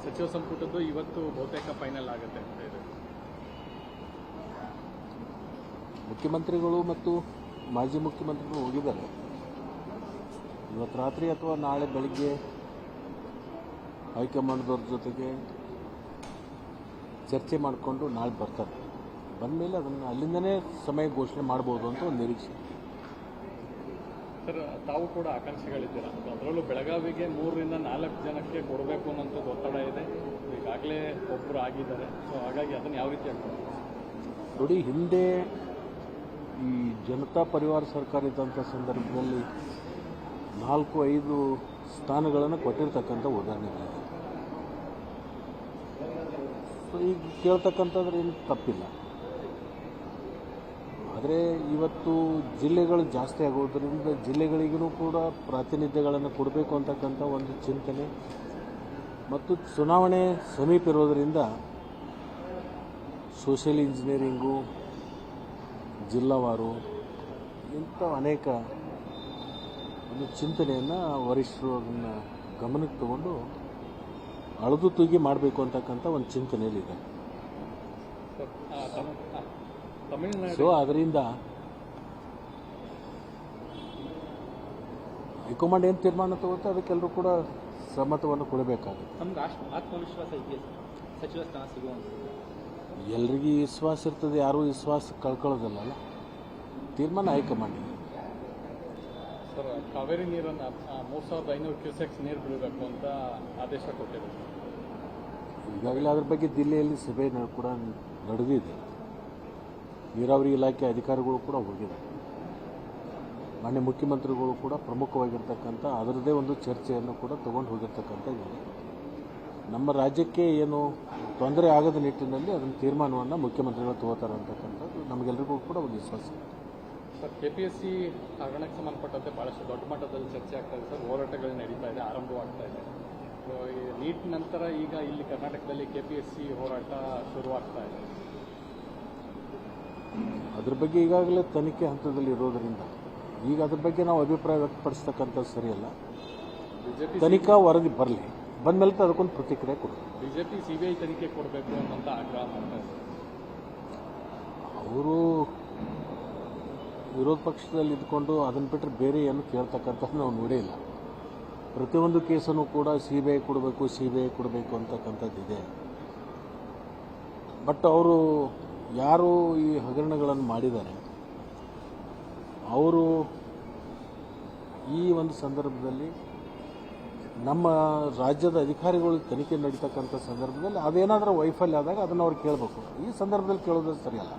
ಸಚಿವ ಸಂಪುಟದ್ದು ಇವತ್ತು ಬಹುತೇಕ ಫೈನಲ್ ಆಗುತ್ತೆ ಅಂತ ಇದೆ. ಮುಖ್ಯಮಂತ್ರಿಗಳು ಮತ್ತು ಮಾಜಿ ಮುಖ್ಯಮಂತ್ರಿಗಳು ಹೋಗಿದ್ದಾರೆ. ಇವತ್ತು ರಾತ್ರಿ ಅಥವಾ ನಾಳೆ ಬೆಳಿಗ್ಗೆ ಹೈಕಮಾಂಡ್ದವ್ರ ಜೊತೆಗೆ ಚರ್ಚೆ ಮಾಡಿಕೊಂಡು ನಾಳೆ ಬರ್ತಾರೆ. ಬಂದಮೇಲೆ ಅದನ್ನು ಅಲ್ಲಿಂದನೇ ಸಮಯ ಘೋಷಣೆ ಮಾಡ್ಬೋದು ಅಂತ ಒಂದು ನಿರೀಕ್ಷೆ. ಸರ್, ತಾವು ಕೂಡ ಆಕಾಂಕ್ಷಿಗಳಿದ್ದೀರಾ, ಅದರಲ್ಲೂ ಬೆಳಗಾವಿಗೆ 3 ರಿಂದ 4 ಜನಕ್ಕೆ ಕೊಡಬೇಕು ಅನ್ನೋಂಥದ್ದು ಒತ್ತಡ ಇದೆ. ಈಗಾಗಲೇ ಒಬ್ಬರು ಆಗಿದ್ದಾರೆ. ಸೊ ಹಾಗಾಗಿ ಅದನ್ನು ಯಾವ ರೀತಿ ಆಗ್ತದೆ ನೋಡಿ, ಹಿಂದೆ ಈ ಜನತಾ ಪರಿವಾರ ಸರ್ಕಾರ ಇದ್ದಂಥ ಸಂದರ್ಭದಲ್ಲಿ 4-5 ಸ್ಥಾನಗಳನ್ನು ಕೊಟ್ಟಿರ್ತಕ್ಕಂಥ ಉದಾಹರಣೆಗಳಿದೆ. ಸೊ ಈಗ ಕೇಳ್ತಕ್ಕಂಥದ್ರೆ ಏನು ತಪ್ಪಿಲ್ಲ. ಆದರೆ ಇವತ್ತು ಜಿಲ್ಲೆಗಳು ಜಾಸ್ತಿ ಆಗೋದ್ರಿಂದ ಜಿಲ್ಲೆಗಳಿಗೂ ಕೂಡ ಪ್ರಾತಿನಿಧ್ಯಗಳನ್ನು ಕೊಡಬೇಕು ಅಂತಕ್ಕಂಥ ಒಂದು ಚಿಂತನೆ ಮತ್ತು ಚುನಾವಣೆ ಸಮೀಪ ಇರೋದರಿಂದ ಸೋಷಿಯಲ್ ಇಂಜಿನಿಯರಿಂಗು, ಜಿಲ್ಲಾವಾರು ಇಂಥ ಅನೇಕ ಒಂದು ಚಿಂತನೆಯನ್ನು ವರಿಷ್ಠರು ಅದನ್ನು ಗಮನಕ್ಕೆ ತಗೊಂಡು ಅಳದು ತೂಗಿ ಮಾಡಬೇಕು ಅಂತಕ್ಕಂಥ ಒಂದು ಚಿಂತನೆಯಲ್ಲಿದೆ. ಸೊ ಅದರಿಂದ ಹೈಕಮಾಂಡ್ ಏನು ತೀರ್ಮಾನ ತಗೋತ್ತೆ ಅದಕ್ಕೆಲ್ಲರೂ ಕೂಡ ಸಮ್ಮತವನ್ನು ಕೊಡಬೇಕಾಗುತ್ತೆ. ನಮ್ಗೆ ಆತ್ಮವಿಶ್ವಾಸ ಇದೆಯಾ ಸಚಿವ ಸ್ಥಾನ ಸಿಗುವಂತ? ಎಲ್ರಿಗೂ ವಿಶ್ವಾಸ ಇರ್ತದೆ, ಯಾರೂ ವಿಶ್ವಾಸ ಕಳ್ಕೊಳ್ಳೋದಿಲ್ಲ. ತೀರ್ಮಾನ ಹೈಕಮಾಂಡ್. ಸರ್, ಕಾವೇರಿ ನೀರನ್ನು 3500 ಕ್ಯೂಸೆಕ್ಸ್ ನೀರು ಬಿಡಬೇಕು ಅಂತ ಆದೇಶ ಕೊಟ್ಟಿದೆ. ಈಗಾಗಲೇ ಅದ್ರ ಬಗ್ಗೆ ದಿಲ್ಲಿಯಲ್ಲಿ ಸಭೆ ಕೂಡ ನಡೆದಿದೆ. ನೀರಾವರಿ ಇಲಾಖೆ ಅಧಿಕಾರಿಗಳು ಕೂಡ ಹೋಗಿದ್ದಾರೆ. ಮಾನ್ಯ ಮುಖ್ಯಮಂತ್ರಿಗಳು ಕೂಡ ಪ್ರಮುಖವಾಗಿರ್ತಕ್ಕಂಥ ಅದರದ್ದೇ ಒಂದು ಚರ್ಚೆಯನ್ನು ಕೂಡ ತಗೊಂಡು ಹೋಗಿರ್ತಕ್ಕಂಥ ಇದೆ. ನಮ್ಮ ರಾಜ್ಯಕ್ಕೆ ಏನು ತೊಂದರೆ ಆಗದ ನಿಟ್ಟಿನಲ್ಲಿ ಅದನ್ನು ತೀರ್ಮಾನವನ್ನು ಮುಖ್ಯಮಂತ್ರಿಗಳು ತಗೋತಾರೆ ಅಂತಕ್ಕಂಥದ್ದು ನಮಗೆಲ್ಲರಿಗೂ ಕೂಡ ಒಂದು ವಿಶ್ವಾಸ ಇದೆ. ಸರ್, KPSC ಹಗರಣಕ್ಕೆ ಸಂಬಂಧಪಟ್ಟಂತೆ ಭಾಳಷ್ಟು ದೊಡ್ಡ ಮಟ್ಟದಲ್ಲಿ ಚರ್ಚೆ ಆಗ್ತಾ ಇದೆ. ಸರ್, ಹೋರಾಟಗಳು ನಡೀತಾ ಇದೆ, ಆರಂಭವಾಗ್ತಾ ಇದೆ. ಈ ನೀಟ್ ನಂತರ ಈಗ ಇಲ್ಲಿ ಕರ್ನಾಟಕದಲ್ಲಿ KPSC ಹೋರಾಟ ಶುರುವಾಗ್ತಾ ಇದೆ. ಅದ್ರ ಬಗ್ಗೆ ಈಗಾಗಲೇ ತನಿಖೆ ಹಂತದಲ್ಲಿ ಇರೋದರಿಂದ ಈಗ ಅದ್ರ ಬಗ್ಗೆ ನಾವು ಅಭಿಪ್ರಾಯ ವ್ಯಕ್ತಪಡಿಸ್ತಕ್ಕಂಥದ್ದು ಸರಿಯಲ್ಲ. ತನಿಖಾ ವರದಿ ಬರಲಿ, ಬಂದಮೇಲೆ ಅದಕ್ಕೊಂದು ಪ್ರತಿಕ್ರಿಯೆ ಕೊಡಬೇಕು. ಬಿಜೆಪಿ CBI ತನಿಖೆ ಕೊಡಬೇಕು ಅನ್ನೋಂಥ ಆಗ್ರಹ ಮಾಡ್ತಾ ಇದ್ದಾರೆ. ಅವರು ವಿರೋಧ ಪಕ್ಷದಲ್ಲಿ ಇದ್ಕೊಂಡು ಅದನ್ನು ಬಿಟ್ಟರೆ ಬೇರೆ ಏನು ಕೇಳ್ತಕ್ಕಂಥದ್ದು ನಾವು ನೋಡೇ ಇಲ್ಲ. ಪ್ರತಿಯೊಂದು ಕೇಸನ್ನು ಕೂಡ CBI ಕೊಡಬೇಕು ಅಂತಕ್ಕಂಥದ್ದಿದೆ. ಬಟ್ ಅವರು ಯಾರು ಈ ಹಗರಣಗಳನ್ನು ಮಾಡಿದ್ದಾರೆ ಅವರು ಈ ಒಂದು ಸಂದರ್ಭದಲ್ಲಿ ನಮ್ಮ ರಾಜ್ಯದ ಅಧಿಕಾರಿಗಳು ತನಿಖೆ ನಡೀತಕ್ಕಂಥ ಸಂದರ್ಭದಲ್ಲಿ ಅದೇನಾದರೂ ವೈಫಲ್ಯ ಆದಾಗ ಅದನ್ನು ಅವ್ರು ಕೇಳಬೇಕು. ಈ ಸಂದರ್ಭದಲ್ಲಿ ಕೇಳೋದು ಸರಿಯಲ್ಲ.